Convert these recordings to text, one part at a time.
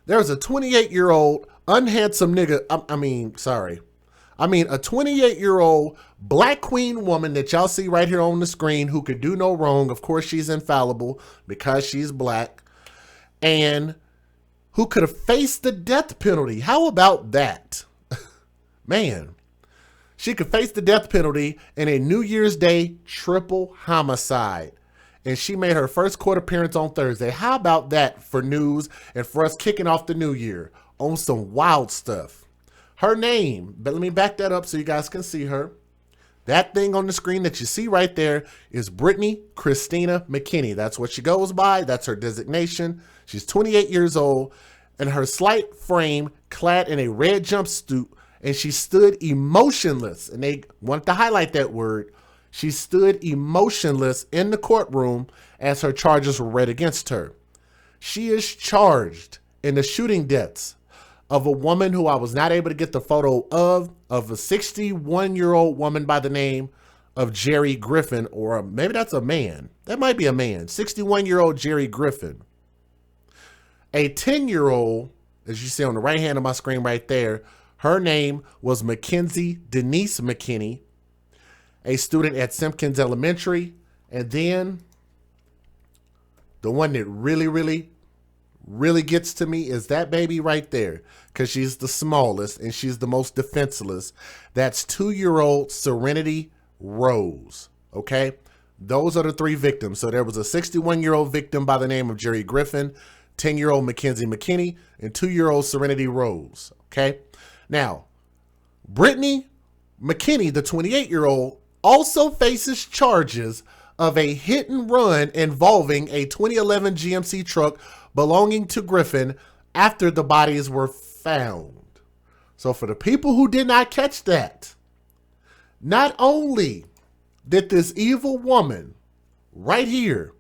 There's a 28-year-old unhandsome nigga. A 28-year-old black queen woman that y'all see right here on the screen who could do no wrong. Of course, she's infallible because she's black, and who could have faced the death penalty. How about that? Man, she could face the death penalty in a New Year's Day triple homicide. And she made her first court appearance on Thursday. How about that for news and for us kicking off the new year on some wild stuff? Her name, but let me back that up so you guys can see her. That thing on the screen that you see right there is Brittany Christina McKinney. That's what she goes by. That's her designation. She's 28 years old, and her slight frame clad in a red jumpsuit, and she stood emotionless. And they wanted to highlight that word. She stood emotionless in the courtroom as her charges were read against her. She is charged in the shooting deaths of a woman who I was not able to get the photo of a 61-year-old woman by the name of Jerry Griffin, or maybe that's a man. That might be a man. 61-year-old Jerry Griffin. A 10-year-old, as you see on the right hand of my screen right there, her name was Mackenzie Denise McKinney, a student at Simpkins Elementary. And then the one that really gets to me is that baby right there, because she's the smallest and she's the most defenseless. That's 2-year-old Serenity Rose. Okay, those are the 3 victims. So there was a 61-year-old victim by the name of Jerry Griffin, 10-year-old Mackenzie McKinney, and 2-year-old Serenity Rose. Okay, now Brittany McKinney, the 28-year-old, also faces charges of a hit and run involving a 2011 GMC truck belonging to Griffin after the bodies were found. So for the people who did not catch that, not only did this evil woman right here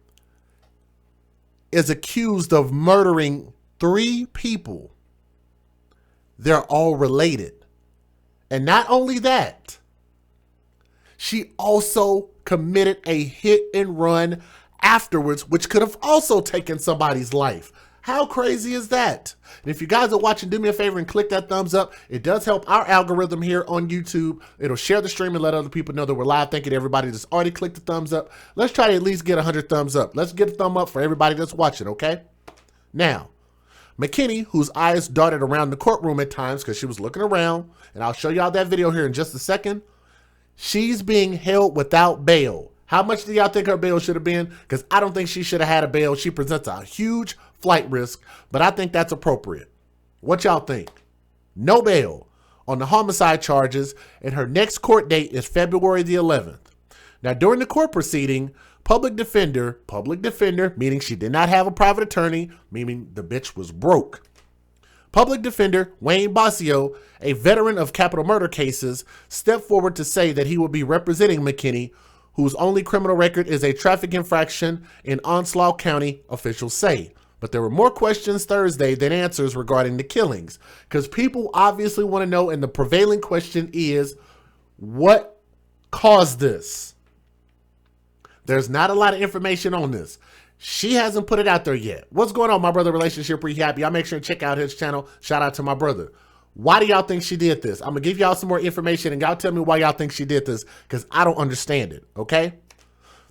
is accused of murdering 3 people, they're all related. And not only that, she also committed a hit and run afterwards, which could have also taken somebody's life. How crazy is that? And if you guys are watching, do me a favor and click that thumbs up. It does help our algorithm here on YouTube. It'll share the stream and let other people know that we're live. Thank you to everybody that's already clicked the thumbs up. Let's try to at least get 100 thumbs up. Let's get a thumb up for everybody that's watching, okay? Now, McKinney, whose eyes darted around the courtroom at times because she was looking around, and I'll show y'all that video here in just a second, she's being held without bail. How much do y'all think her bail should have been? Because I don't think she should have had a bail. She presents a huge flight risk, but I think that's appropriate. What y'all think? No bail on the homicide charges, and her next court date is February the 11th. Now, during the court proceeding, public defender, meaning she did not have a private attorney, meaning the bitch was broke. Public defender Wayne Bossio, a veteran of capital murder cases, stepped forward to say that he would be representing McKinney, whose only criminal record is a traffic infraction in Onslaught County, officials say. But there were more questions Thursday than answers regarding the killings, because people obviously want to know, and the prevailing question is, what caused this? There's not a lot of information on this. She hasn't put it out there yet. What's going on, my brother? Relationship Rehab. Y'all make sure to check out his channel. Shout out to my brother. Why do y'all think she did this? I'm going to give y'all some more information, and y'all tell me why y'all think she did this, because I don't understand it, okay?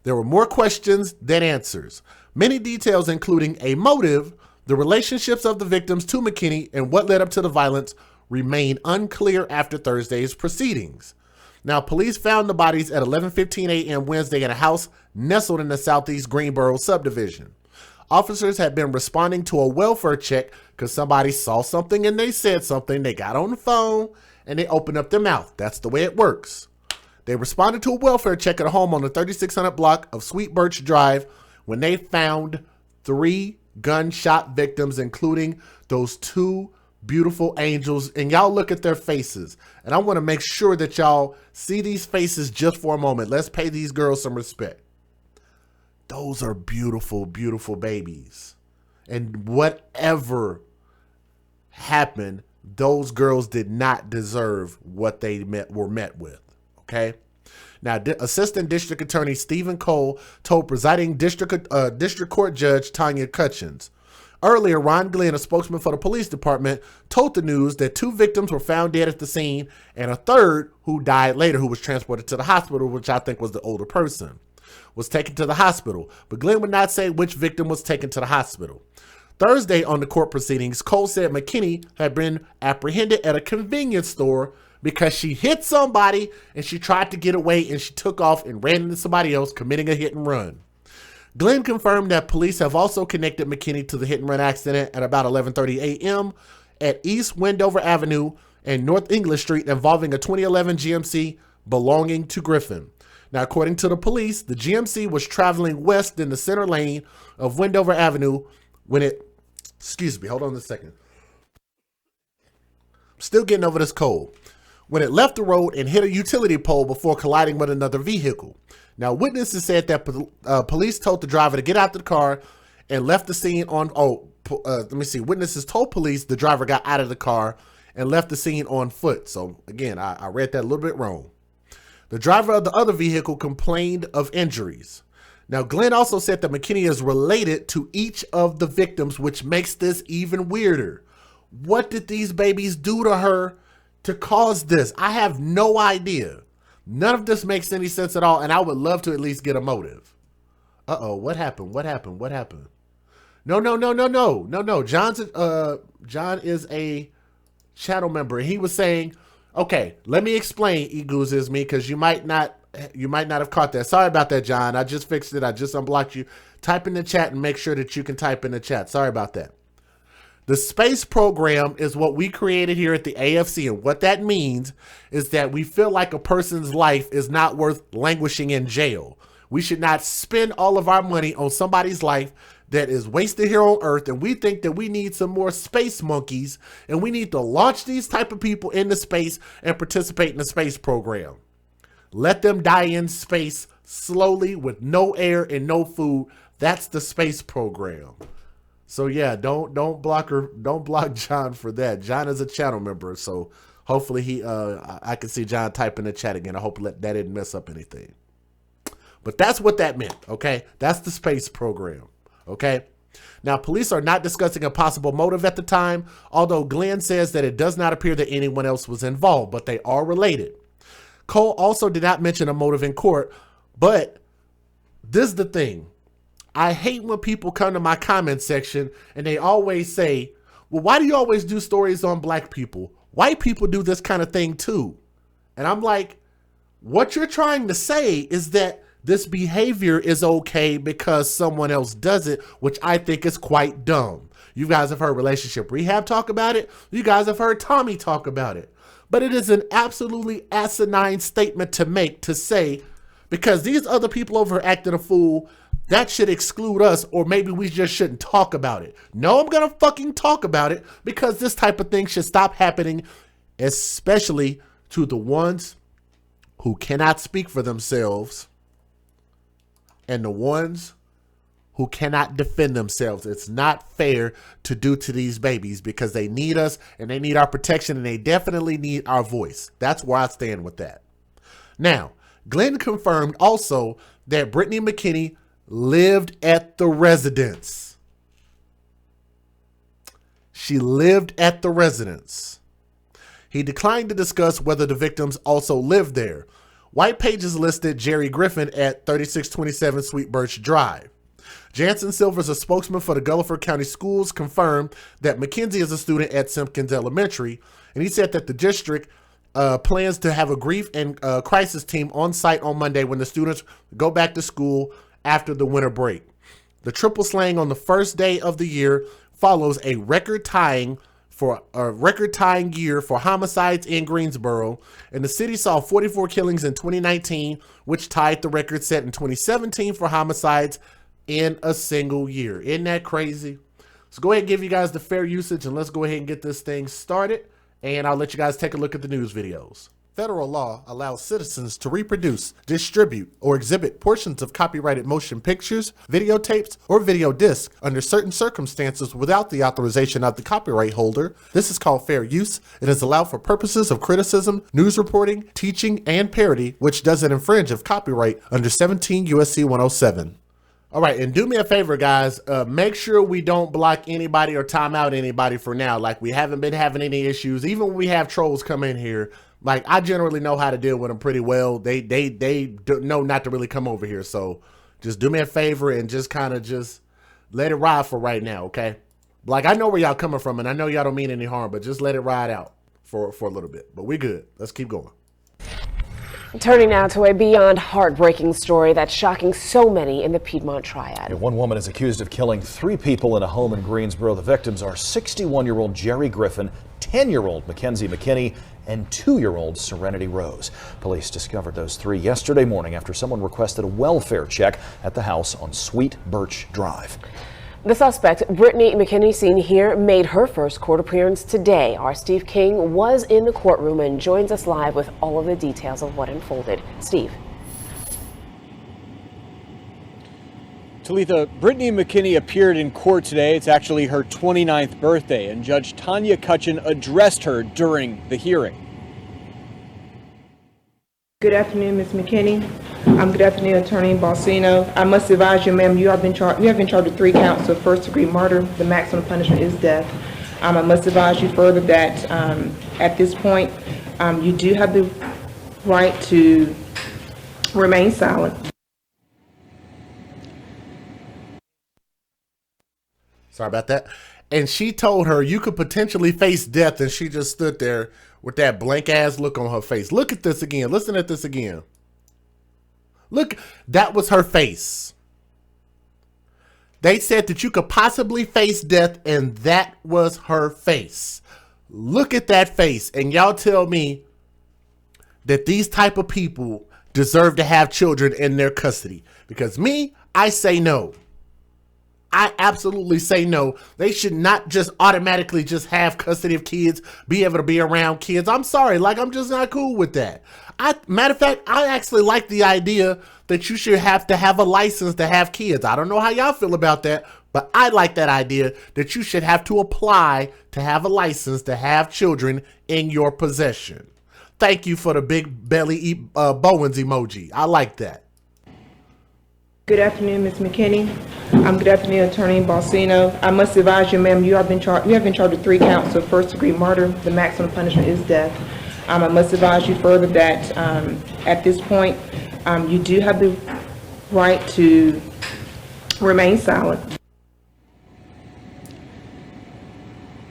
There were more questions than answers. Many details, including a motive, the relationships of the victims to McKinney, and what led up to the violence, remain unclear after Thursday's proceedings. Now, police found the bodies at 11:15 a.m. Wednesday in a house nestled in the southeast Greensboro subdivision. Officers had been responding to a welfare check because somebody saw something and they said something. They got on the phone and they opened up their mouth. That's the way it works. They responded to a welfare check at a home on the 3600 block of Sweet Birch Drive when they found 3 gunshot victims, including those 2 beautiful angels. And y'all look at their faces. And I want to make sure that y'all see these faces just for a moment. Let's pay these girls some respect. Those are beautiful, beautiful babies. And whatever happened, those girls did not deserve what they were met with. Okay? Now, Assistant District Attorney Stephen Cole told presiding District Court Judge Tanya Cutchins, Earlier, Ron Glenn, a spokesman for the police department, told the news that 2 victims were found dead at the scene and a third, who died later, who was transported to the hospital, which I think was the older person, was taken to the hospital. But Glenn would not say which victim was taken to the hospital. Thursday on the court proceedings, Cole said McKinney had been apprehended at a convenience store because she hit somebody and she tried to get away and she took off and ran into somebody else, committing a hit and run. Glenn confirmed that police have also connected McKinney to the hit and run accident at about 11:30 a.m. at East Wendover Avenue and North English Street involving a 2011 GMC belonging to Griffin. Now, according to the police, the GMC was traveling west in the center lane of Wendover Avenue when it, hold on a second. I'm still getting over this cold. When it left the road and hit a utility pole before colliding with another vehicle. Now, witnesses said that police told the driver to get out of the car and left the scene on, Witnesses told police the driver got out of the car and left the scene on foot. So, again, I read that a little bit wrong. The driver of the other vehicle complained of injuries. Now, Glenn also said that McKinney is related to each of the victims, which makes this even weirder. What did these babies do to her to cause this? I have no idea. None of this makes any sense at all, and I would love to at least get a motive. Uh-oh, what happened? What happened? What happened? No. John is a channel member. He was saying, okay, let me explain, Egoos is me, because you might not have caught that. Sorry about that, John. I just fixed it. I just unblocked you. Type in the chat and make sure that you can type in the chat. Sorry about that. The space program is what we created here at the AFC, and what that means is that we feel like a person's life is not worth languishing in jail. We should not spend all of our money on somebody's life that is wasted here on Earth, and we think that we need some more space monkeys, and we need to launch these type of people into space and participate in the space program. Let them die in space slowly with no air and no food. That's the space program. So yeah, don't block John for that. John is a channel member, so hopefully I can see John type in the chat again. I hope that didn't mess up anything. But that's what that meant, okay? That's the space program, okay? Now, police are not discussing a possible motive at the time, although Glenn says that it does not appear that anyone else was involved, but they are related. Cole also did not mention a motive in court, but this is the thing. I hate when people come to my comment section and they always say, well, why do you always do stories on black people? White people do this kind of thing too. And I'm like, what you're trying to say is that this behavior is okay because someone else does it, which I think is quite dumb. You guys have heard Relationship Rehab talk about it. You guys have heard Tommy talk about it. But it is an absolutely asinine statement to make, to say, because these other people over here acting a fool, that should exclude us, or maybe we just shouldn't talk about it. No, I'm going to fucking talk about it, because this type of thing should stop happening, especially to the ones who cannot speak for themselves and the ones who cannot defend themselves. It's not fair to do to these babies, because they need us and they need our protection, and they definitely need our voice. That's where I stand with that. Now, Glenn confirmed also that Brittany McKinney lived at the residence. She lived at the residence. He declined to discuss whether the victims also lived there. White Pages listed Jerry Griffin at 3627 Sweet Birch Drive. Jansen Silvers, a spokesman for the Gulliford County Schools, confirmed that Mackenzie is a student at Simpkins Elementary, and he said that the district plans to have a grief and crisis team on site on Monday when the students go back to school after the winter break. The triple slaying on the first day of the year follows a record-tying year for homicides in Greensboro, and the city saw 44 killings in 2019, which tied the record set in 2017 for homicides in a single year. Isn't that crazy? Let's go ahead and give you guys the fair usage, and let's go ahead and get this thing started, and I'll let you guys take a look at the news videos. Federal law allows citizens to reproduce, distribute, or exhibit portions of copyrighted motion pictures, videotapes, or video discs under certain circumstances without the authorization of the copyright holder. This is called fair use. It is allowed for purposes of criticism, news reporting, teaching, and parody, which doesn't infringe of copyright under 17 U.S.C. 107. All right, and do me a favor, guys. Make sure we don't block anybody or time out anybody for now. Like, we haven't been having any issues. Even when we have trolls come in here, like, I generally know how to deal with them pretty well. They know not to really come over here. So just do me a favor and just kind of just let it ride for right now, okay? Like, I know where y'all coming from, and I know y'all don't mean any harm, but just let it ride out for a little bit. But we good. Let's keep going. Turning now to a beyond heartbreaking story that's shocking so many in the Piedmont Triad. One woman is accused of killing 3 people in a home in Greensboro. The victims are 61-year-old Jerry Griffin, 10-year-old Brittany McKinney, and 2-year-old Serenity Rose. Police discovered those 3 yesterday morning after someone requested a welfare check at the house on Sweet Birch Drive. The suspect, Brittany McKinney, seen here, made her first court appearance today. Our Steve King was in the courtroom and joins us live with all of the details of what unfolded. Steve. Talitha, Brittany McKinney appeared in court today. It's actually her 29th birthday, and Judge Tanya Cutchin addressed her during the hearing. Good afternoon, Ms. McKinney. Good afternoon, Attorney Balsino. I must advise you, ma'am, you have been charged with 3 counts of first-degree murder. The maximum punishment is death. I must advise you further that at this point, you do have the right to remain silent. Sorry about that. And she told her you could potentially face death, and she just stood there with that blank ass look on her face. Look at this again. Listen at this again. Look, that was her face. They said that you could possibly face death, and that was her face. Look at that face, and y'all tell me that these type of people deserve to have children in their custody. Because me, I say no. I absolutely say no. They should not just automatically just have custody of kids, be able to be around kids. I'm sorry, like, I'm just not cool with that. Matter of fact, I actually like the idea that you should have to have a license to have kids. I don't know how y'all feel about that, but I like that idea that you should have to apply to have a license to have children in your possession. Thank you for the big belly Bowens emoji. I like that. Good afternoon, Ms. McKinney. Good afternoon, Attorney Balsino. I must advise you, ma'am, you have been charged with 3 counts of first-degree murder. The maximum punishment is death. I must advise you further that at this point, you do have the right to remain silent.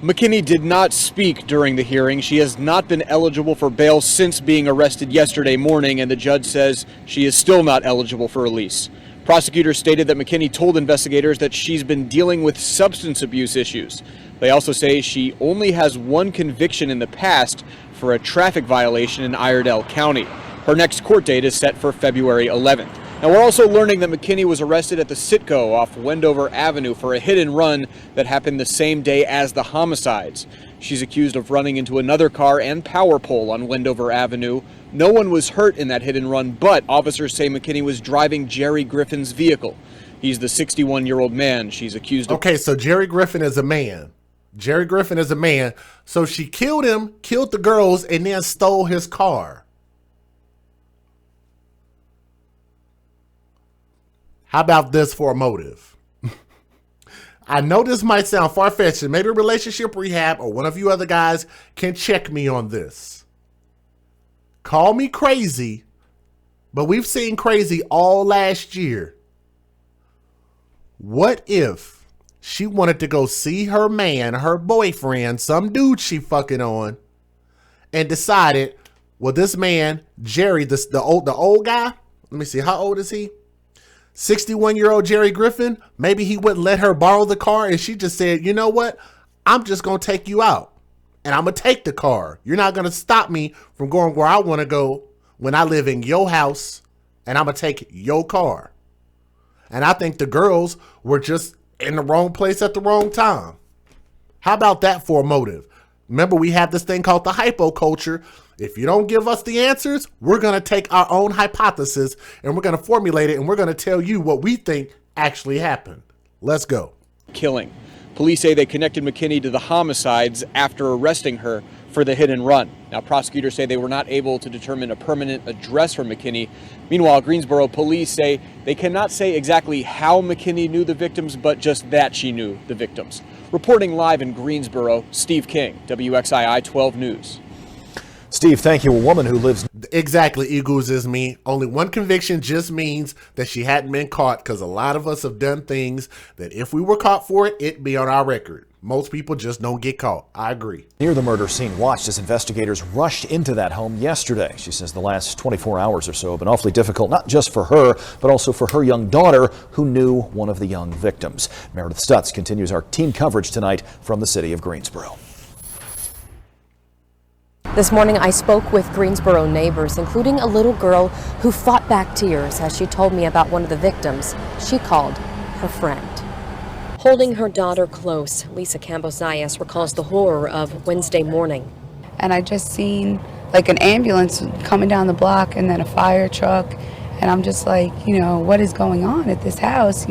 McKinney did not speak during the hearing. She has not been eligible for bail since being arrested yesterday morning, and the judge says she is still not eligible for release. Prosecutors stated that McKinney told investigators that she's been dealing with substance abuse issues. They also say she only has 1 conviction in the past for a traffic violation in Iredell County. Her next court date is set for February 11th. Now, we're also learning that McKinney was arrested at the Citgo off Wendover Avenue for a hit and run that happened the same day as the homicides. She's accused of running into another car and power pole on Wendover Avenue. No one was hurt in that hit and run, but officers say McKinney was driving Jerry Griffin's vehicle. He's the 61-year-old man she's accused of. Okay, so Jerry Griffin is a man. Jerry Griffin is a man. So she killed him, killed the girls, and then stole his car. How about this for a motive? I know this might sound far-fetched, and maybe relationship rehab or one of you other guys can check me on this. Call me crazy, but we've seen crazy all last year. What if she wanted to go see her man, her boyfriend, some dude she fucking on, and decided, well, this man, Jerry, the old guy, let me see, how old is he? 61-year-old Jerry Griffin, maybe he wouldn't let her borrow the car, and she just said, you know what? I'm just going to take you out, and I'm going to take the car. You're not going to stop me from going where I want to go when I live in your house, and I'm going to take your car. And I think the girls were just in the wrong place at the wrong time. How about that for a motive? Remember, we have this thing called the hypo culture. If you don't give us the answers, we're going to take our own hypothesis and we're going to formulate it, and we're going to tell you what we think actually happened. Let's go. Killing. Police say they connected McKinney to the homicides after arresting her for the hit and run. Now, prosecutors say they were not able to determine a permanent address for McKinney. Meanwhile, Greensboro police say they cannot say exactly how McKinney knew the victims, but just that she knew the victims. Reporting live in Greensboro, Steve King, WXII 12 News. Steve, thank you. A woman who lives... Exactly, Eagles is me. Only one conviction just means that she hadn't been caught, because a lot of us have done things that if we were caught for it, it'd be on our record. Most people just don't get caught. I agree. Near the murder scene watched as investigators rushed into that home yesterday. She says the last 24 hours or so have been awfully difficult, not just for her, but also for her young daughter, who knew one of the young victims. Meredith Stutz continues our team coverage tonight from the city of Greensboro. This morning, I spoke with Greensboro neighbors, including a little girl who fought back tears as she told me about one of the victims she called her friend. Holding her daughter close, Lisa Campos-Zayas recalls the horror of Wednesday morning. And I just seen like an ambulance coming down the block and then a fire truck. And I'm just like, what is going on at this house,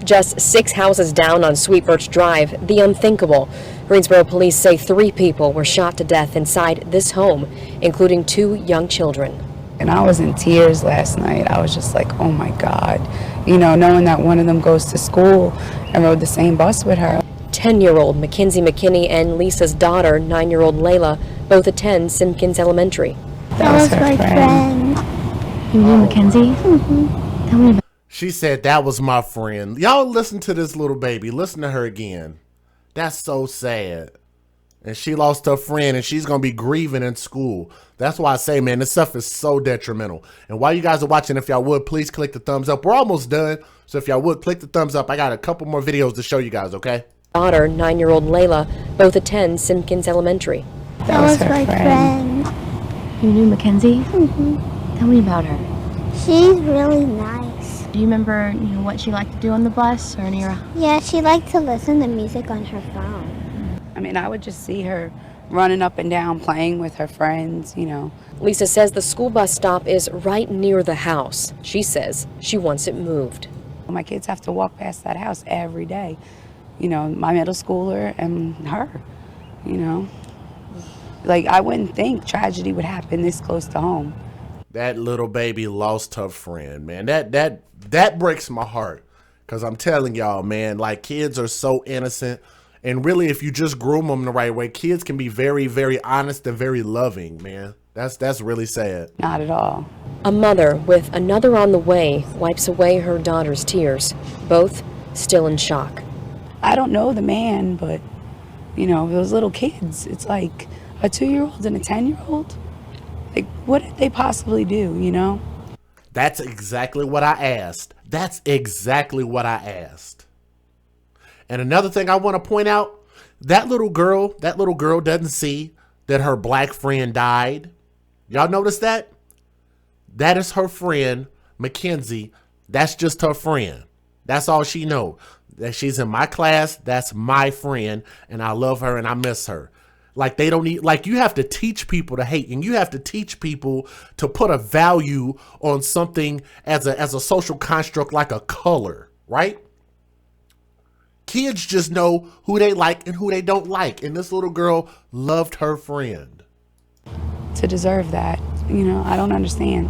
Just 6 houses down on Sweet Birch Drive, the unthinkable. Greensboro police say 3 people were shot to death inside this home, including 2 young children. And I was in tears last night. I was just like, oh my God, knowing that one of them goes to school and rode the same bus with her. 10-year-old Mackenzie McKinney and Lisa's daughter, 9-year-old Layla, both attend Simpkins Elementary. That was my friend. You knew Mackenzie? Mm-hmm. Tell me about. She said that was my friend. Y'all listen to this little baby. Listen to her again. That's so sad. And she lost her friend, and she's going to be grieving in school. That's why I say, man, this stuff is so detrimental. And while you guys are watching, if y'all would, please click the thumbs up. We're almost done. So if y'all would, click the thumbs up. I got a couple more videos to show you guys, okay? Daughter, 9-year-old Layla, both attend Simpkins Elementary. That was my friend. You knew Mackenzie? Mm-hmm. Tell me about her. She's really nice. Do you remember, what she liked to do on the bus or any? Yeah, she liked to listen to music on her phone. I mean, I would just see her running up and down, playing with her friends, Lisa says the school bus stop is right near the house. She says she wants it moved. My kids have to walk past that house every day. My middle schooler and her, Like, I wouldn't think tragedy would happen this close to home. That little baby lost her friend, man. That breaks my heart, because I'm telling y'all, man, like, kids are so innocent. And really, if you just groom them the right way, kids can be very, very honest and very loving, man. That's really sad. Not at all. A mother with another on the way wipes away her daughter's tears, both still in shock. I don't know the man, but, those little kids, it's like a 2-year-old and a 10-year-old. Like, what did they possibly do, That's exactly what I asked. That's exactly what I asked. And another thing I want to point out, that little girl doesn't see that her black friend died. Y'all notice that? That is her friend, Mackenzie. That's just her friend. That's all she knows. That she's in my class. That's my friend. And I love her and I miss her. Like, they don't need, like, you have to teach people to hate, and you have to teach people to put a value on something as a social construct, like a color, right? Kids just know who they like and who they don't like. And this little girl loved her friend. To deserve that, I don't understand.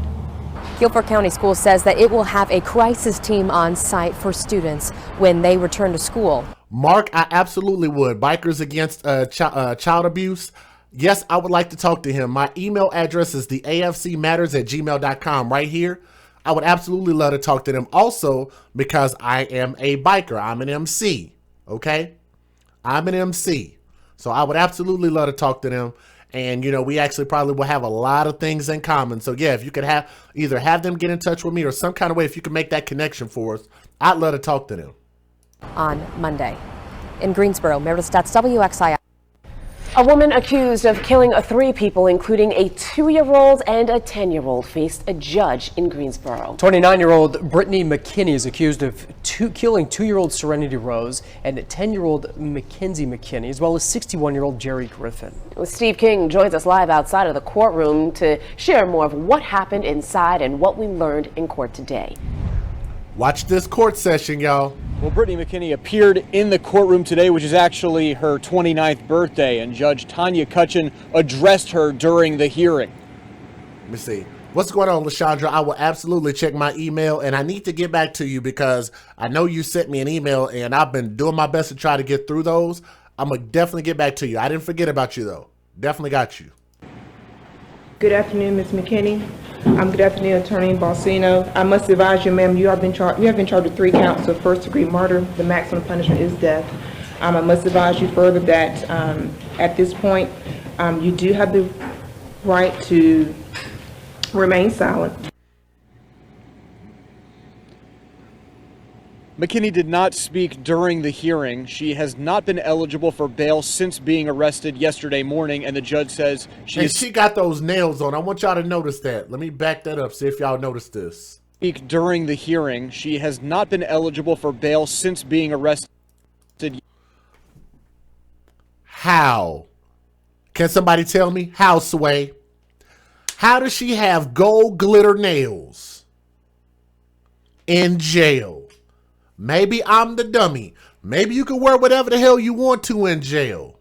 Guilford County Schools says that it will have a crisis team on site for students when they return to school. Mark, I absolutely would. Bikers Against Child Abuse. Yes, I would like to talk to him. My email address is theafcmatters@gmail.com right here. I would absolutely love to talk to them also, because I am a biker. I'm an MC, okay? I'm an MC. So I would absolutely love to talk to them. And, we actually probably will have a lot of things in common. So, yeah, if you could either have them get in touch with me or some kind of way, if you can make that connection for us, I'd love to talk to them. On Monday. In Greensboro, Meredith Stutz, WXII. A woman accused of killing 3 people, including a 2-year-old and a 10-year-old, faced a judge in Greensboro. 29-year-old Brittany McKinney is accused of killing 2-year-old Serenity Rose and 10-year-old Mackenzie McKinney, as well as 61-year-old Jerry Griffin. Steve King joins us live outside of the courtroom to share more of what happened inside and what we learned in court today. Watch this court session, y'all. Well, Brittany McKinney appeared in the courtroom today, which is actually her 29th birthday, and Judge Tanya Cutchin addressed her during the hearing. Let me see. What's going on, LaShondra? I will absolutely check my email, and I need to get back to you because I know you sent me an email, and I've been doing my best to try to get through those. I'm going to definitely get back to you. I didn't forget about you, though. Definitely got you. Good afternoon, Ms. McKinney. Good afternoon, Attorney Balsino. I must advise you, ma'am, you have been charged with 3 counts of first-degree murder. The maximum punishment is death. I must advise you further that at this point, you do have the right to remain silent. McKinney did not speak during the hearing. She has not been eligible for bail since being arrested yesterday morning, and the judge says she got those nails on. I want y'all to notice that. Let me back that up, see if y'all notice this. Speak during the hearing. She has not been eligible for bail since being arrested. How? Can somebody tell me? How, Sway? How does she have gold glitter nails in jail? Maybe I'm the dummy. Maybe you can wear whatever the hell you want to in jail.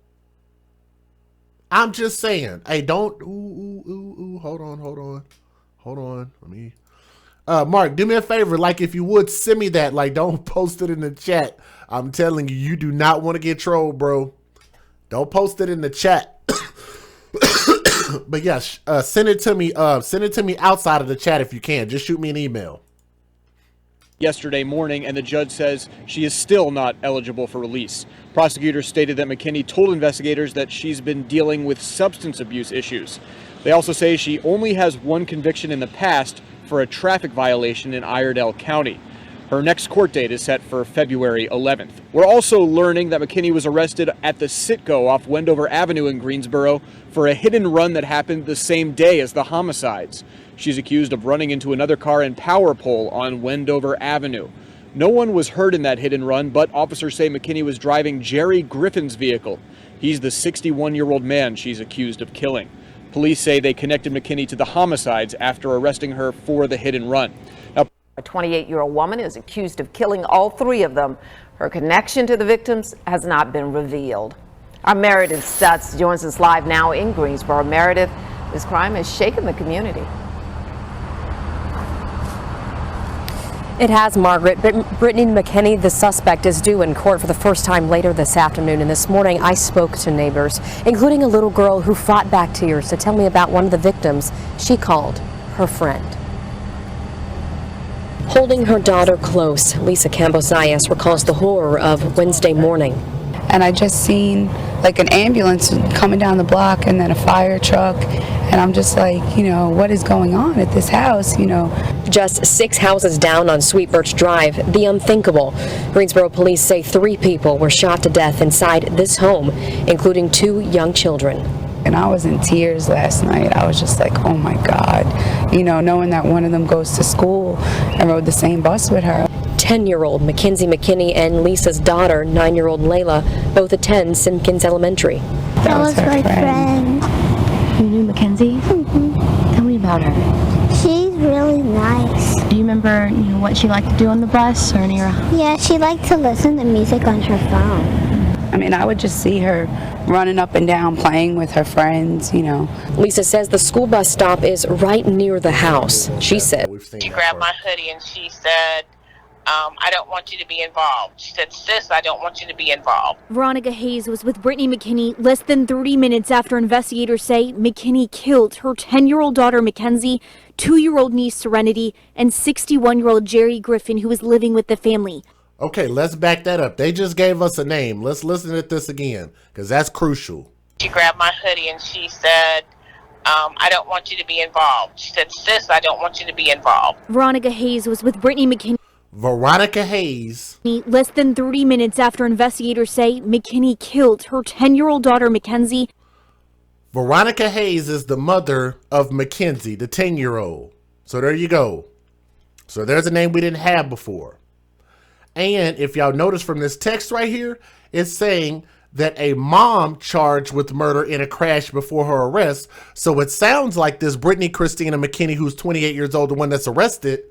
I'm just saying. Hey, don't. Hold on. Let me. Mark, do me a favor. Like, if you would, send me that. Like, don't post it in the chat. I'm telling you, you do not want to get trolled, bro. Don't post it in the chat. But yes, send it to me. Send it to me outside of the chat if you can. Just shoot me an email. Yesterday morning, and the judge says she is still not eligible for release. Prosecutors stated that McKinney told investigators that she's been dealing with substance abuse issues. They also say she only has 1 conviction in the past for a traffic violation in Iredell County. Her next court date is set for February 11th. We're also learning that McKinney was arrested at the Citgo off Wendover Avenue in Greensboro for a hit and run that happened the same day as the homicides. She's accused of running into another car and power pole on Wendover Avenue. No one was hurt in that hit and run, but officers say McKinney was driving Jerry Griffin's vehicle. He's the 61-year-old man she's accused of killing. Police say they connected McKinney to the homicides after arresting her for the hit and run. Now, a 28-year-old woman is accused of killing all 3 of them. Her connection to the victims has not been revealed. Our Meredith Stutz joins us live now in Greensboro. Meredith, this crime has shaken the community. It has, Margaret. Brittany McKinney, the suspect, is due in court for the first time later this afternoon. And this morning, I spoke to neighbors, including a little girl who fought back tears to tell me about one of the victims she called her friend. Holding her daughter close, Lisa Campos-Zayas recalls the horror of Wednesday morning. And I just seen like an ambulance coming down the block and then a fire truck. And I'm just like, what is going on at this house, Just 6 houses down on Sweet Birch Drive, the unthinkable. Greensboro police say 3 people were shot to death inside this home, including 2 young children. And I was in tears last night. I was just like, oh my God, knowing that one of them goes to school and rode the same bus with her. 10-year-old Mackenzie McKinney and Lisa's daughter, 9-year-old Layla, both attend Simpkins Elementary. That was my friend. You knew Mackenzie? Mm-hmm. Tell me about her. She's really nice. Do you remember, what she liked to do on the bus or any? Yeah, she liked to listen to music on her phone. I mean, I would just see her running up and down playing with her friends, Lisa says the school bus stop is right near the house. She said, she grabbed my hoodie and she said, I don't want you to be involved. She said, sis, I don't want you to be involved. Veronica Hayes was with Brittany McKinney less than 30 minutes after investigators say McKinney killed her 10-year-old daughter Mackenzie, 2-year-old niece Serenity, and 61-year-old Jerry Griffin, who was living with the family. Okay, let's back that up. They just gave us a name. Let's listen at this again, because that's crucial. She grabbed my hoodie and she said, I don't want you to be involved. She said, sis, I don't want you to be involved. Veronica Hayes was with Brittany McKinney. Veronica Hayes. Less than 30 minutes after investigators say McKinney killed her 10-year-old daughter Mackenzie. Veronica Hayes is the mother of Mackenzie, the 10-year-old. So there you go. So there's a name we didn't have before. And if y'all notice from this text right here, it's saying that a mom charged with murder in a crash before her arrest. So it sounds like this Brittany Christina McKinney, who's 28 years old, the one that's arrested,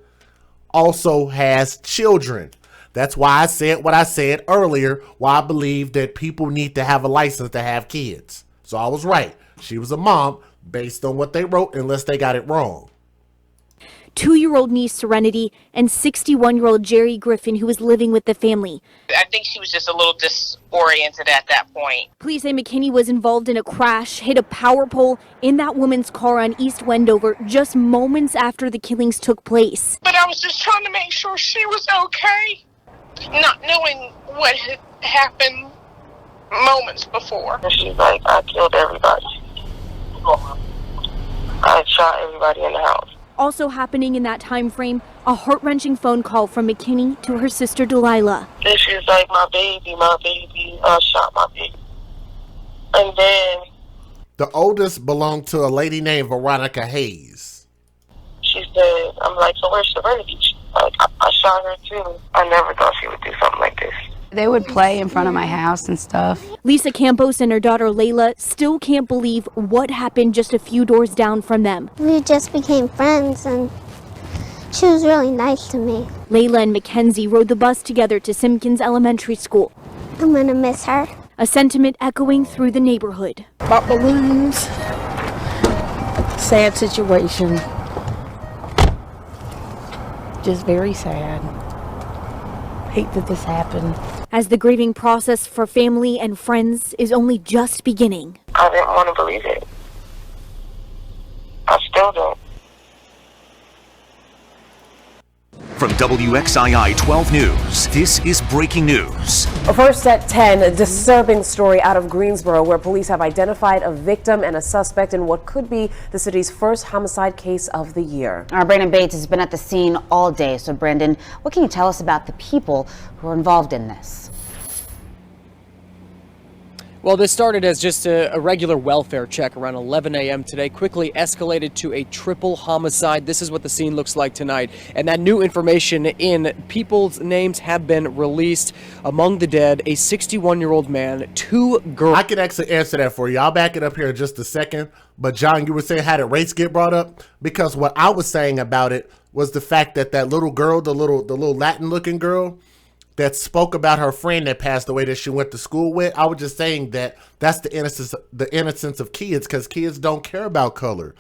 also has children. That's why I said what I said earlier, why I believe that people need to have a license to have kids. So I was right. She was a mom based on what they wrote, unless they got it wrong. 2-year-old niece Serenity and 61-year-old Jerry Griffin, who was living with the family. I think she was just a little disoriented at that point. Police say McKinney was involved in a crash, hit a power pole in that woman's car on East Wendover just moments after the killings took place. But I was just trying to make sure she was okay, not knowing what had happened moments before. She's like, I killed everybody. I shot everybody in the house. Also happening in that time frame, a heart-wrenching phone call from McKinney to her sister Delilah. And she's like, my baby, shot my baby. And then the oldest belonged to a lady named Veronica Hayes. She said, I'm like, so where's Serenity? Like, I shot her too. I never thought she would do something like this. They would play in front of my house and stuff. Lisa Campos and her daughter Layla still can't believe what happened just a few doors down from them. We just became friends, and she was really nice to me. Layla and Mackenzie rode the bus together to Simpkins Elementary School. I'm gonna miss her. A sentiment echoing through the neighborhood. Pop balloons. Sad situation. Just very sad. Hate that this happened. As the grieving process for family and friends is only just beginning. I didn't want to believe it. I still don't. From WXII 12 News, this is breaking news. First at 10, a disturbing story out of Greensboro where police have identified a victim and a suspect in what could be the city's first homicide case of the year. Our Brandon Bates has been at the scene all day. So Brandon, what can you tell us about the people who are involved in this? Well, this started as just a regular welfare check around 11 a.m. today, quickly escalated to a triple homicide. This is what the scene looks like tonight. And that new information in, people's names have been released. Among the dead, a 61-year-old man, 2 girls. I can actually answer that for you. I'll back it up here in just a second. But John, you were saying, how did race get brought up? Because what I was saying about it was the fact that that little girl, the little Latin-looking girl, that spoke about her friend that passed away that she went to school with. I was just saying that that's the innocence of kids, because kids don't care about color.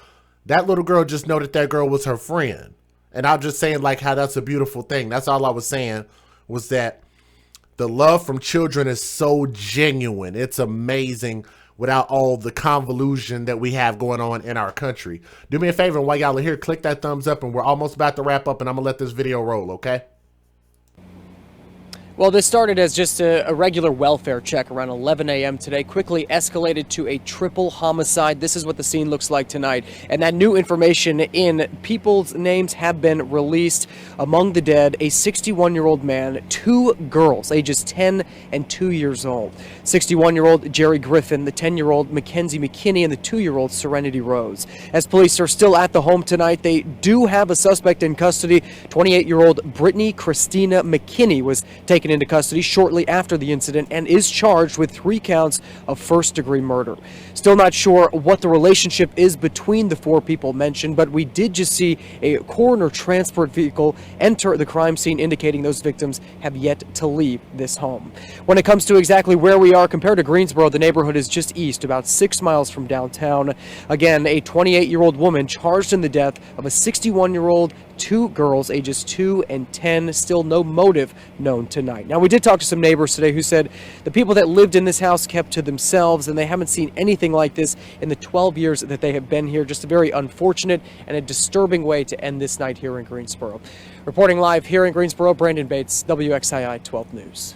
That little girl just know that girl was her friend. And I was just saying like how that's a beautiful thing. That's all I was saying, was that the love from children is so genuine. It's amazing without all the convolution that we have going on in our country. Do me a favor, and while y'all are here, click that thumbs up, and we're almost about to wrap up, and I'm gonna let this video roll, okay? Well, this started as just a regular welfare check around 11 a.m. today, quickly escalated to a triple homicide. This is what the scene looks like tonight. And that new information in, people's names have been released. Among the dead, a 61-year-old man, 2 girls, ages 10 and 2 years old. 61-year-old Jerry Griffin, the 10-year-old Mackenzie McKinney, and the 2-year-old Serenity Rose. As police are still at the home tonight, they do have a suspect in custody. 28-year-old Brittany Christina McKinney was taken into custody shortly after the incident and is charged with 3 counts of first-degree murder. Still not sure what the relationship is between the 4 people mentioned, but we did just see a coroner transport vehicle enter the crime scene, indicating those victims have yet to leave this home. When it comes to exactly where we are compared to Greensboro, the neighborhood is just east, about 6 miles from downtown. Again, a 28-year-old woman charged in the death of a 61-year-old, 2 girls, ages 2 and 10. Still no motive known tonight. Now, we did talk to some neighbors today who said the people that lived in this house kept to themselves, and they haven't seen anything like this in the 12 years that they have been here. Just a very unfortunate and a disturbing way to end this night here in Greensboro. Reporting live here in Greensboro, Brandon Bates, WXII 12 News.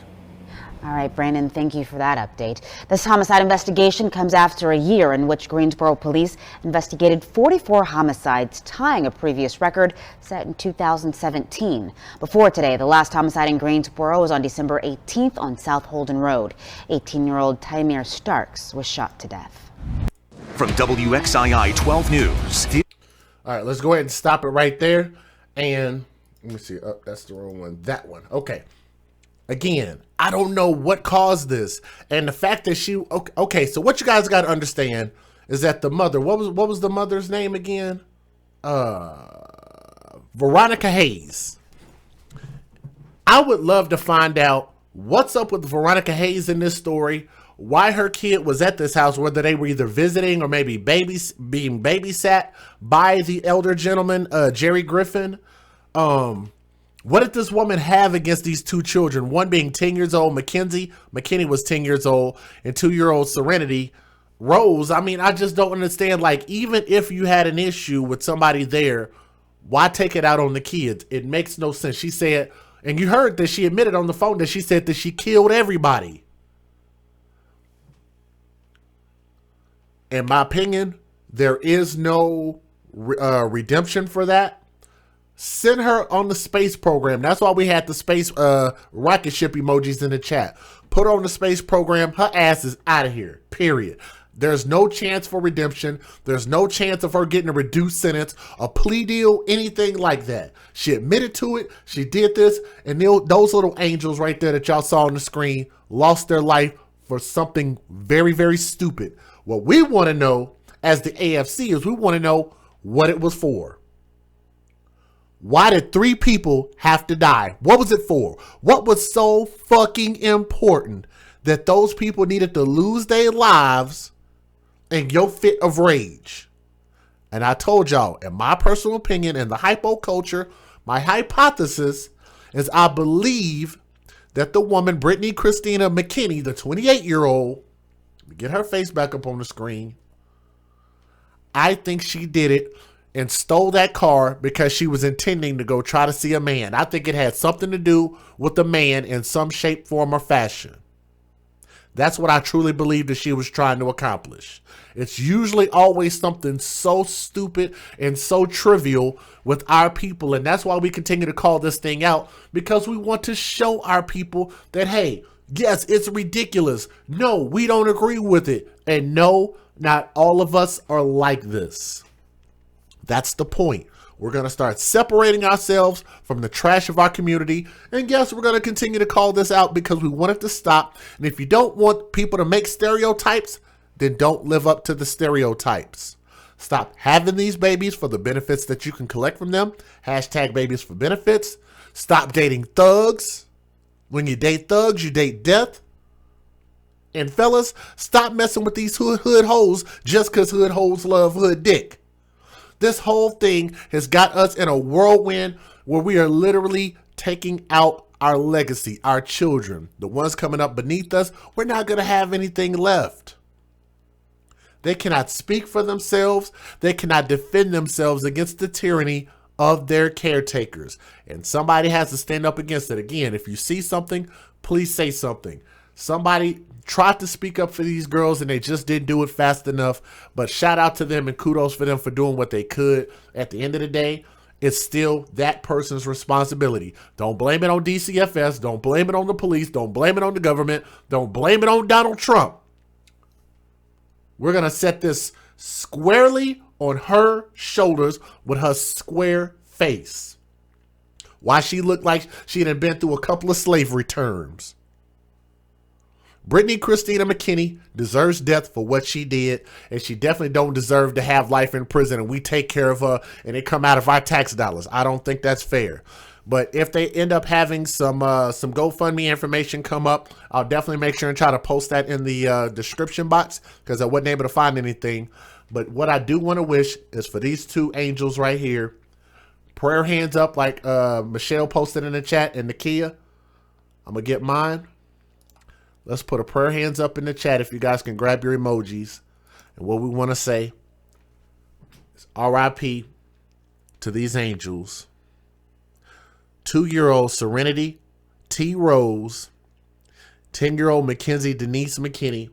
All right, Brandon, thank you for that update. This homicide investigation comes after a year in which Greensboro police investigated 44 homicides, tying a previous record set in 2017. Before today, the last homicide in Greensboro was on December 18th on South Holden Road. 18-year-old Tymir Starks was shot to death. From WXII 12 News. All right, let's go ahead and stop it right there. And let me see. Oh, that's the wrong one. That one. Okay. Again, I don't know what caused this, and the fact that she. Okay, so what you guys got to understand is that the mother. What was the mother's name again? Veronica Hayes. I would love to find out what's up with Veronica Hayes in this story, why her kid was at this house, whether they were either visiting or maybe being babysat by the elder gentleman, Jerry Griffin. What did this woman have against these two children? One being 10 years old, Mackenzie. McKinney was 10 years old, and 2-year-old Serenity Rose. I mean, I just don't understand. Like, even if you had an issue with somebody there, why take it out on the kids? It makes no sense. She said, and you heard that she admitted on the phone that she said that she killed everybody. In my opinion, there is no redemption for that. Send her on the space program. That's why we had the space rocket ship emojis in the chat. Put her on the space program. Her ass is out of here, period. There's no chance for redemption. There's no chance of her getting a reduced sentence, a plea deal, anything like that. She admitted to it. She did this. And those little angels right there that y'all saw on the screen lost their life for something very, very stupid. What we want to know as the AFC is we want to know what it was for. Why did 3 people have to die? What was it for? What was so fucking important that those people needed to lose their lives in your fit of rage? And I told y'all, in my personal opinion, in the hypo culture, my hypothesis is I believe that the woman, Brittany Christina McKinney, the 28-year-old, get her face back up on the screen. I think she did it and stole that car because she was intending to go try to see a man. I think it had something to do with the man in some shape, form, or fashion. That's what I truly believe that she was trying to accomplish. It's usually always something so stupid and so trivial with our people. And that's why we continue to call this thing out, because we want to show our people that, hey, yes, it's ridiculous. No, we don't agree with it. And no, not all of us are like this. That's the point. We're going to start separating ourselves from the trash of our community. And yes, we're going to continue to call this out because we want it to stop. And if you don't want people to make stereotypes, then don't live up to the stereotypes. Stop having these babies for the benefits that you can collect from them. Hashtag babies for benefits. Stop dating thugs. When you date thugs, you date death. And fellas, stop messing with these hood hoes just because hood hoes love hood dick. This whole thing has got us in a whirlwind where we are literally taking out our legacy, our children, the ones coming up beneath us. We're not going to have anything left. They cannot speak for themselves. They cannot defend themselves against the tyranny of their caretakers. And somebody has to stand up against it. Again, if you see something, please say something. Somebody tried to speak up for these girls and they just didn't do it fast enough. But shout out to them and kudos for them for doing what they could. At the end of the day, it's still that person's responsibility. Don't blame it on DCFS. Don't blame it on the police. Don't blame it on the government. Don't blame it on Donald Trump. We're going to set this squarely on her shoulders with her square face. Why she looked like she had been through a couple of slavery terms. Brittany Christina McKinney deserves death for what she did, and she definitely don't deserve to have life in prison and we take care of her and it come out of our tax dollars. I don't think that's fair. But if they end up having some GoFundMe information come up, I'll definitely make sure and try to post that in the description box because I wasn't able to find anything. But what I do want to wish is for these 2 angels right here, prayer hands up like Michelle posted in the chat and Nakia. I'm going to get mine. Let's put a prayer hands up in the chat if you guys can grab your emojis. And what we want to say is RIP to these angels. 2-year-old Serenity T. Rose, 10-year-old Mackenzie Denise McKinney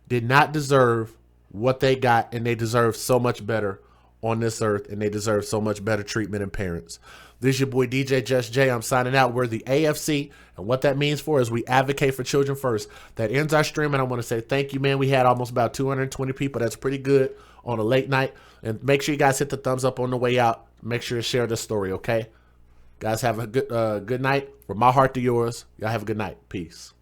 did not deserve what they got, and they deserve so much better on this earth, and they deserve so much better treatment and parents. This is your boy DJ Just J. I'm signing out. We're the AFC, and what that means for us, we advocate for children first. That ends our stream, and I want to say thank you, man. We had almost about 220 people. That's pretty good on a late night. And make sure you guys hit the thumbs up on the way out. Make sure to share this story, okay? Guys, have a good night. From my heart to yours, y'all have a good night. Peace.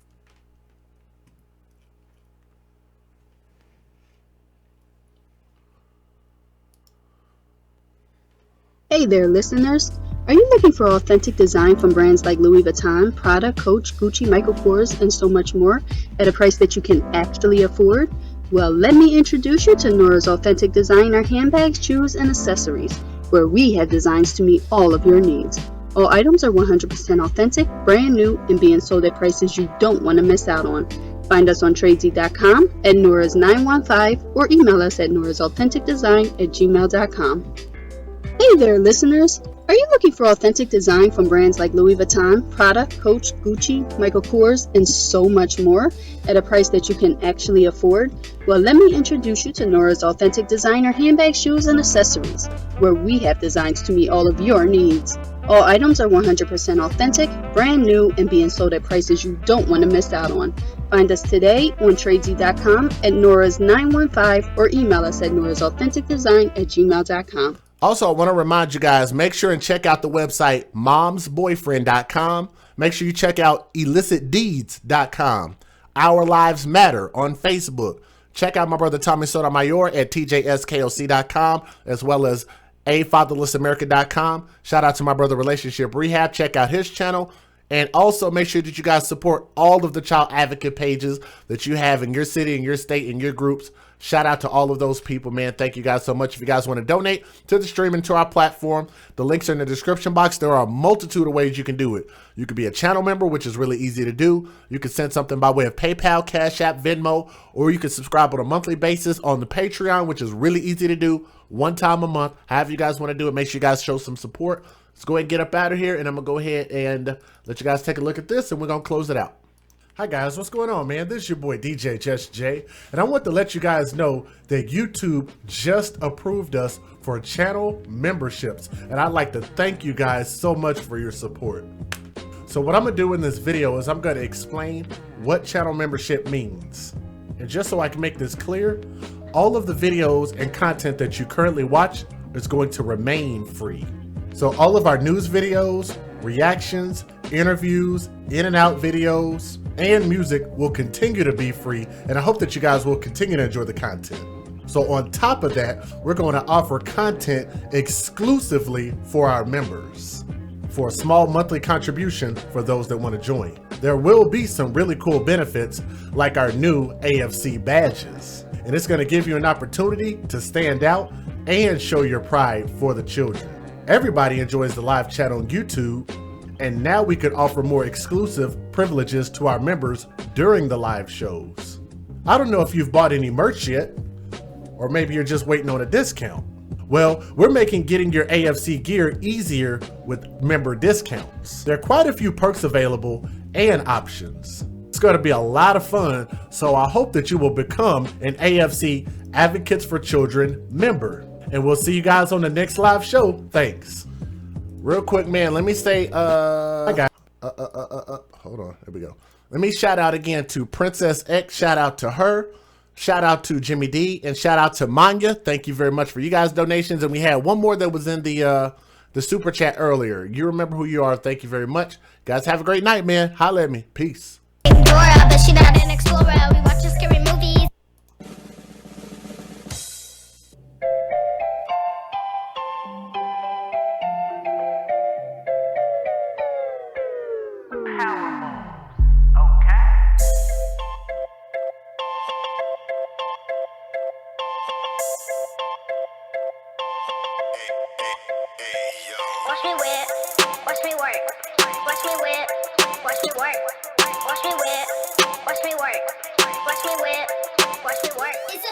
Hey there, listeners. Are you looking for authentic design from brands like Louis Vuitton, Prada, Coach, Gucci, Michael Kors, and so much more at a price that you can actually afford? Well, let me introduce you to Nora's Authentic Designer handbags, shoes, and accessories, where we have designs to meet all of your needs. All items are 100% authentic, brand new, and being sold at prices you don't want to miss out on. Find us on Tradesy.com, at Nora's 915, or email us at norasauthenticdesign@gmail.com. Hey there, listeners! Are you looking for authentic design from brands like Louis Vuitton, Prada, Coach, Gucci, Michael Kors, and so much more at a price that you can actually afford? Well, let me introduce you to Nora's Authentic Designer handbags, shoes, and accessories, where we have designs to meet all of your needs. All items are 100% authentic, brand new, and being sold at prices you don't want to miss out on. Find us today on Tradesy.com, at Nora's 915, or email us at norasauthenticdesign@gmail.com. Also, I want to remind you guys, make sure and check out the website momsboyfriend.com. Make sure you check out illicitdeeds.com. Our Lives Matter on Facebook. Check out my brother Tommy Sotomayor at tjskoc.com, as well as afatherlessamerica.com. Shout out to my brother Relationship Rehab. Check out his channel. And also make sure that you guys support all of the child advocate pages that you have in your city, in your state, in your groups. Shout out to all of those people, man. Thank you guys so much. If you guys want to donate to the stream and to our platform, the links are in the description box. There are a multitude of ways you can do it. You could be a channel member, which is really easy to do. You can send something by way of PayPal, Cash App, Venmo, or you can subscribe on a monthly basis on the Patreon, which is really easy to do, one time a month. However you guys want to do it, make sure you guys show some support. Let's go ahead and get up out of here, and I'm going to go ahead and let you guys take a look at this, and we're going to close it out. Hi guys, what's going on, man? This is your boy DJ Just J, and I want to let you guys know that YouTube just approved us for channel memberships, and I'd like to thank you guys so much for your support. So what I'm gonna do in this video is I'm gonna explain what channel membership means. And just so I can make this clear, all of the videos and content that you currently watch is going to remain free. So all of our news videos, reactions, interviews, in and out videos, and music will continue to be free, and I hope that you guys will continue to enjoy the content. So on top of that, we're going to offer content exclusively for our members for a small monthly contribution for those that want to join. There will be some really cool benefits like our new AFC badges, and it's going to give you an opportunity to stand out and show your pride for the children. Everybody enjoys the live chat on YouTube, and now we could offer more exclusive privileges to our members during the live shows. I don't know if you've bought any merch yet, or maybe you're just waiting on a discount. Well, we're making getting your AFC gear easier with member discounts. There are quite a few perks available and options. It's going to be a lot of fun, so I hope that you will become an AFC Advocates for Children member. And we'll see you guys on the next live show. Thanks. Real quick, man, let me say, hold on, there we go. Let me shout out again to Princess X, shout out to her, shout out to Jimmy D, and shout out to Manya. Thank you very much for you guys' donations. And we had one more that was in the super chat earlier. You remember who you are. Thank you very much. Guys, have a great night, man. Holla at me. Peace. Dora, but she not an explorer. We watch scary movies. Watch me whip, watch me work, watch me whip, watch me work, watch me whip, watch me work, watch me whip, watch me work. It's a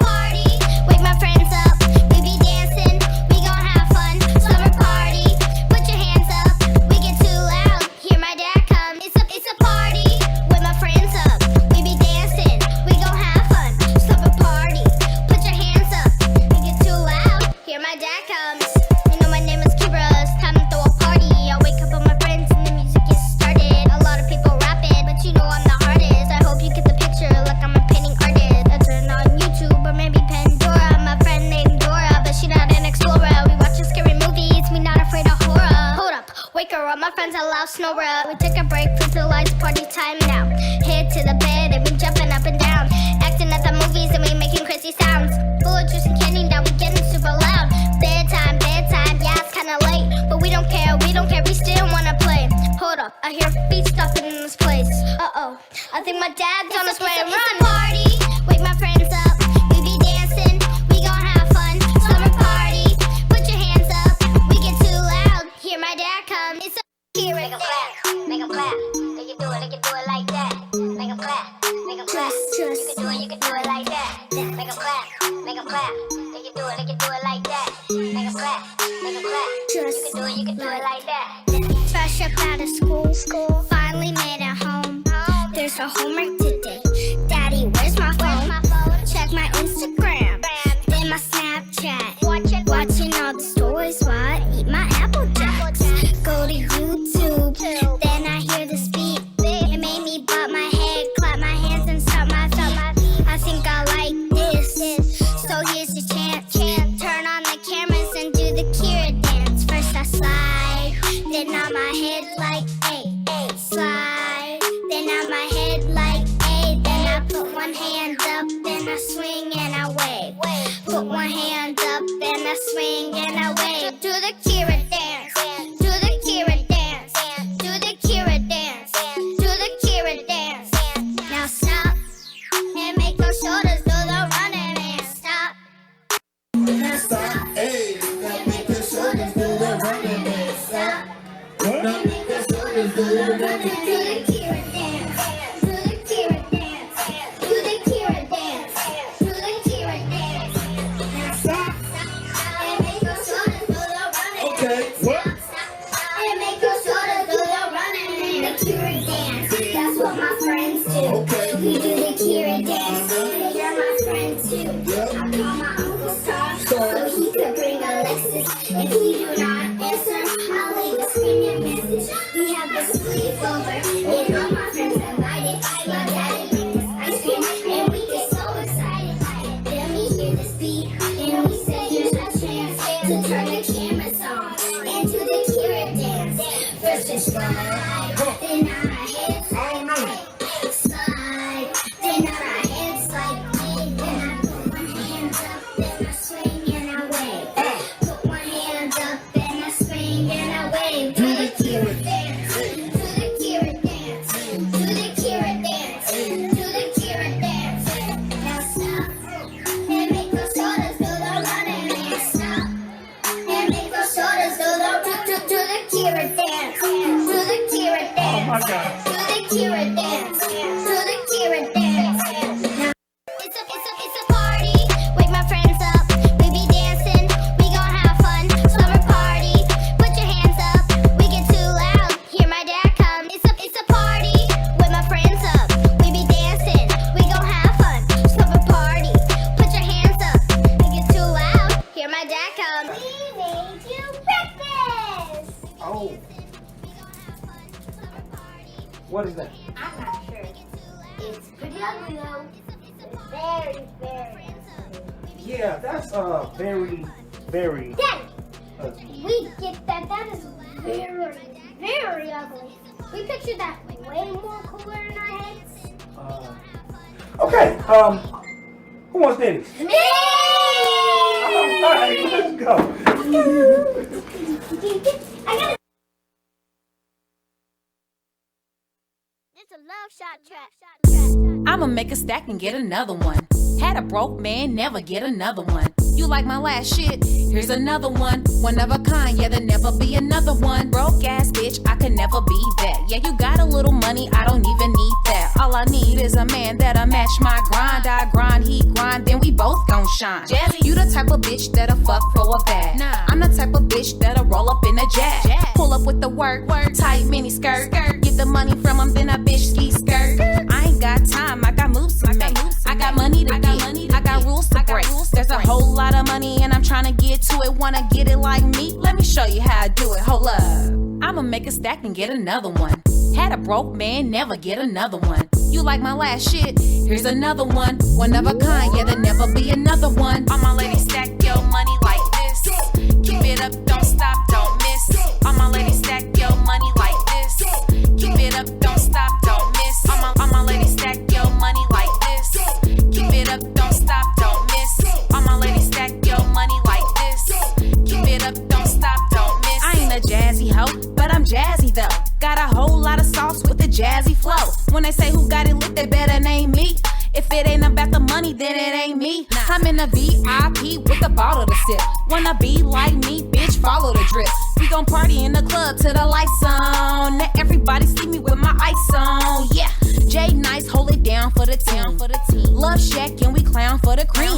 party, wake my friends up, we be dancing, we gon' have fun, summer party, put your hands up, we get too loud, hear my dad come. It's a party, wake my friends up, we be dancing, we gon' have fun, summer party, put your hands up, we get too loud, hear my dad comes. My name is Kira, it's time to throw a party. I wake up with my friends and the music is started. A lot of people rapping, but you know I'm the hardest. I hope you get the picture like I'm a painting artist. I turn on YouTube, I think my dad's on his way to run. It's a party, wake my friends up. We be dancing, we gon' have fun. Summer party, put your hands up. We get too loud, hear my dad come. It's a here, make 'em clap, make 'em clap. They can do it like that. Make 'em clap, make 'em clap. You can do it like that. Make 'em clap, make 'em clap. They can do it like that. Make 'em clap, make 'em clap. You can do it like that. Fresh up out of school, finally made it home. There's no homework today. Daddy, where's my phone? Check my Instagram, then my Snapchat. Watching all the stories while I eat my Apple Jacks. Go to YouTube, then I hear this beat. It made me bob my head, clap my hands and stop my feet. I think I like this, so here's your chance. Turn on the cameras and do the Kira dance. First I slide, then on my head like A, slide. Then on my head like A, then I put one hand up, then I swing and I wave. Put one hand up, then I swing and I wave. Do the Kira dance, do the Kira dance, do the Kira dance, do the Kira dance. Now stop and make those shoulders do the running man. Stop. Now stop. Hey, now make your shoulders do the running man. Stop. Now make your shoulders do the running man. Do the Kira dance, do the Kira dance, do the Kira dance, do the Kira dance. Now stop and make your shoulders do the running man. Okay, what? And make your shoulders do the running man. The Kira dance, that's what my friends do. Okay. We do the Kira dance, they're my friends too. I call my Uncle Star so he could bring Alexis. If he do not answer, I'll leave a screaming message. We have a sleepover, and all my friends invited. My daddy makes us ice cream, and we get so excited. Then we hear this beat, and we say here's our chance to turn the cameras on and do the Kira dance. First we slide, then on our heads like slide, then on our heads like me. Then I put one hand up, then I swing and I wave. Put one hand up, then I swing and I wave. Do the Kira dance, do the Kira dance, do the Kira dance, do the Kira dance. Now stop and make those shoulders do the running man. Stop and make those shoulders do the Kira dance, do the Kira dance. Oh my God. Do the Kira dance, do the Kira dance. Now it's a party, wake my friends up. We be dancing, we gon' have fun. Summer party, put your hands up. We get too loud, hear my dad come. It's a party, wake my friends up. We be dancing, we gon' have fun. Summer party, put your hands up. We get too loud, hear my dad come. We made you breakfast. Oh. What is that? I'm not sure. It's pretty ugly though. It's very, very ugly. Yeah, that's very, very Daddy, ugly. we get that. That is very, very ugly. We pictured that way more cooler in our heads. Okay, who wants Denny's? Me! All right, let's go. I gotta. It's a love shot trap. I'ma make a stack and get another one. Had a broke man, never get another one. You like my last shit? Here's another one. One of a kind, yeah, there'll never be another one. Broke ass bitch, I could never be that. Yeah, you got a little money, I don't even need that. All I need is a man that'll match my grind. I grind, he grind, then we both gon' shine. Jazzy, you the type of bitch that'll fuck for a bag. Nah, I'm the type of bitch that'll roll up in a jag. Pull up with the work, tight mini skirt. Get the money from him, then a bitch ski skirt. I ain't got time, I got moves to make. I got money to get, I got rules to break. There's a whole lot of money and I'm trying to get to it. Wanna get it like me? Let me show you how I do it. Hold up. I'ma make a stack and get another one. Had a broke man, never get another one. You like my last shit? Here's another one. One of a kind, yeah, there'll never be another one. All my ladies stack your money like this. Keep it up, don't stop, don't miss. All my ladies stack your money like this. Keep it up, don't stop, don't miss. All my ladies stack your money like this. Keep it up, don't stop, don't miss. All my ladies stack your money like this. Keep it up, don't stop, don't miss. I ain't a jazzy hoe, but I'm jazzy though. Got a whole lot of sauce with the jazzy flow. When they say who got it lit, they better name me. If it ain't about the money, then it ain't me. I'm in a VIP with a bottle to sip. Wanna be like me, bitch, follow the drip. We gon' party in the club till the lights on. Let everybody see me with my ice on. Yeah, Jay Nice, hold it down for the team. Love Shack and we clown for the cream.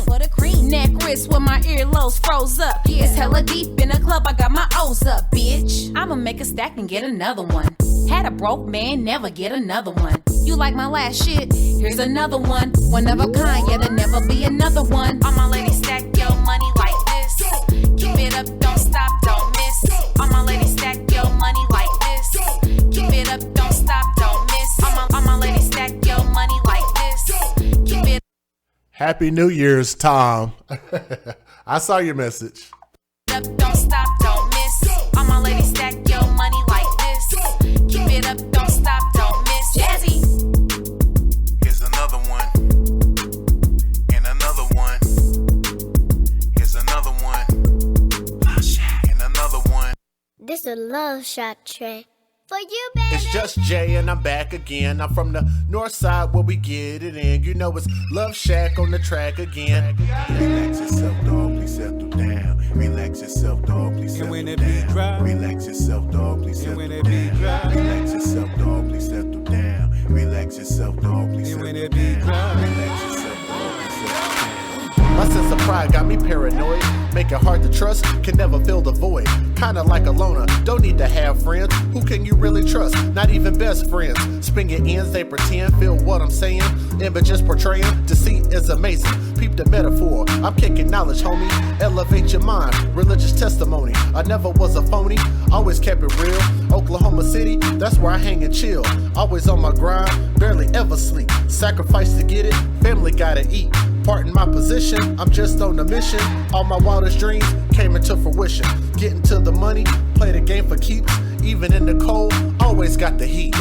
Neck wrist with my earlobes froze up. It's hella deep in the club, I got my O's up, bitch. I'ma make a stack and get another one. Had a broke man, never get another one. You like my last shit? Here's another one. One of a kind, yeah, there'll never be another one. All my ladies stack your money like this. Keep it up, don't stop, don't miss. All my ladies stack your money like this. Keep it up, don't stop, don't miss. All my ladies stack your money like this. Keep it. Happy New Year's, Tom. I saw your message. Up, don't stop, don't miss. All my ladies stack your money like this. Keep it up, don't stop, don't miss. Jazzy. Here's another one. And another one. Here's another one. And another one. This a love shot track for you, baby. It's just Jay and I'm back again. I'm from the north side where we get it in. You know it's Love Shack on the track again. Relax yourself, dog, please settle down. Relax yourself, dog, please settle down. Relax yourself, dog, please settle down. Relax yourself, dog, please settle down. Relax yourself, dog, please settle down. Relax yourself, dog, please settle down. My sense of pride got me paranoid. Make it hard to trust, can never fill the void. Kinda like a loner, don't need to have friends. Who can you really trust? Not even best friends. Spin your ends, they pretend, feel what I'm saying. Images portraying, deceit is amazing. Peep the metaphor, I'm kicking knowledge, homie. Elevate your mind, religious testimony. I never was a phony, always kept it real. Oklahoma City, that's where I hang and chill. Always on my grind, barely ever sleep. Sacrifice to get it, family gotta eat. Pardon my position, I'm just on a mission. All my wildest dreams came into fruition. Getting to the money, play the game for keeps. Even in the cold, always got the heat.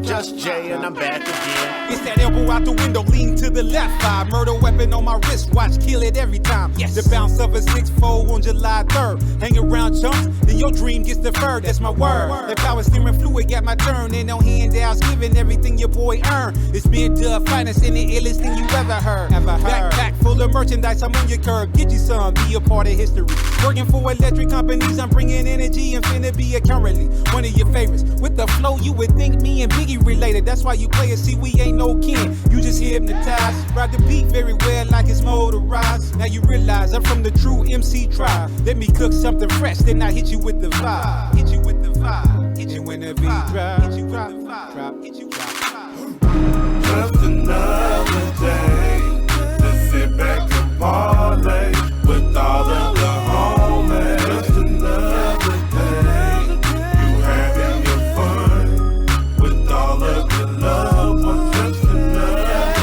Just Jay and I'm back again. It's that elbow out the window, lean to the left eye. Murder weapon on my wrist, watch kill it every time. Yes. The bounce of a 6-4 on July 3rd. Hang around chumps, then your dream gets deferred. That's my word. That power steering fluid got my turn. Ain't no handouts, giving everything your boy earned. It's been Dub Finest and the illest thing you ever heard. Backpack full of merchandise, I'm on your curb. Get you some, be a part of history. Working for electric companies, I'm bringing energy and finna be a currently one of your favorites. With the flow, you would think me and Biggie related. That's why you play it, see we ain't no kin. You just hypnotized. Ride the beat very well like it's motorized. Now you realize I'm from the true MC tribe. Let me cook something fresh, then I hit you with the vibe. Hit you with the vibe. Hit you when the beat drop. Hit you with the vibe. Hit you with the vibe. Just another day to sit back and parlay with all of the homies. Just another day you having your fun with all of the love. Just another day.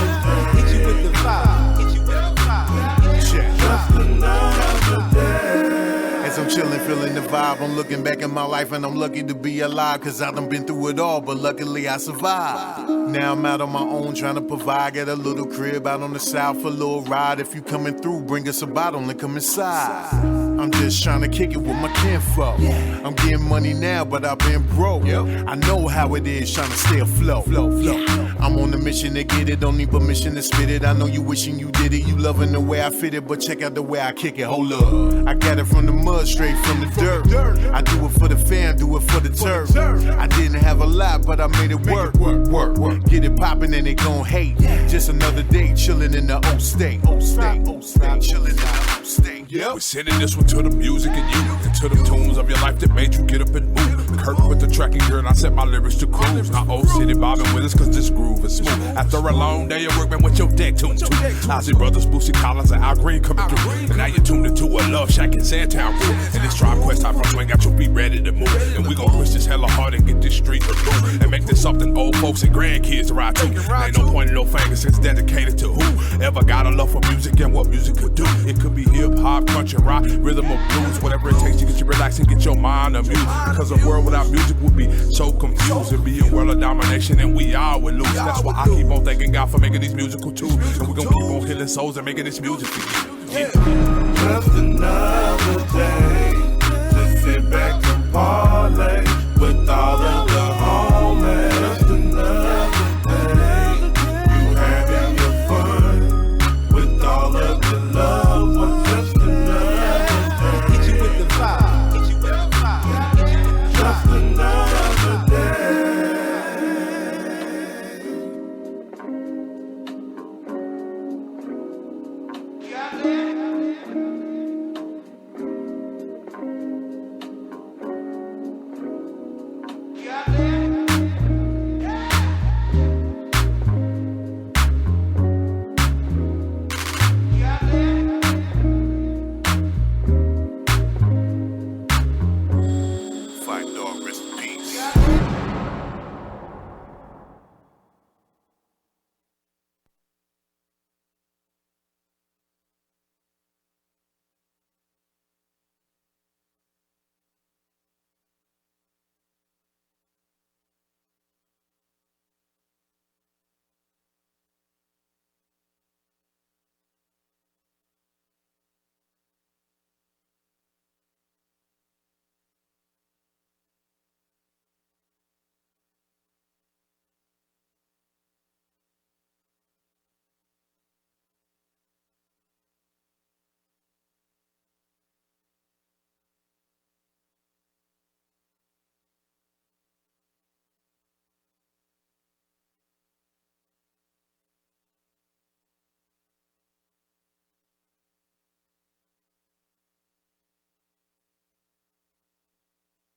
Hit you with the vibe. Hit you with the vibe. Just another day. As I'm chillin', feeling the vibe, I'm looking back at my life and I'm lucky to be alive. Cause I done been through it all, but luckily I survived. Now I'm out on my own trying to provide. Got a little crib out on the south for a little ride. If you coming through, bring us a bottle and come inside. I'm just trying to kick it with my kinfolk. I'm getting money now, but I've been broke. I know how it is trying to stay afloat. I'm on a mission to get it, don't need permission to spit it. I know you wishing you did it, you loving the way I fit it, but check out the way I kick it. Hold up, I got it from the mud, straight from the dirt. I do it for the fam, do it for the turf. I didn't have a lot, but I made it work. Get it poppin' and they gon' hate. Just another day chillin' in the old state. Chillin' in the old state. We're sending this one to the music and you, and to the tunes of your life that made you get up and move. Kurt with the tracking gear and I set my lyrics to cruise. Now old city bobbing with us cause this groove is smooth. After a long day of work, man, with your deck tuned to Ozzy Brothers, Boosie Collins, and Al Green coming through. And now you're tuned into a Love Shack in Sandtown crew. And this Tribe Quest type of swing got your feet ready to move. And we gon' push this hella hard and get this street to move. And make this something old folks and grandkids to ride to. Ain't no pointing no fingers, it's dedicated to who ever got a love for music and what music could do. It could be hip hop, country, rock, rhythm or blues, whatever it takes to get you relaxed and get your mind amused. Because a world without music would be so confused. It'd be a world of domination and we all would lose. That's why I keep on thanking God for making these musical tools. And we're gonna keep on healing souls and making this music for you. Just another day to sit back and parlay with with all of the homies. Just another day. You having your fun with all of the loved ones. Just another day. Hit you with the vibe. Hit you with the vibe. Just another day.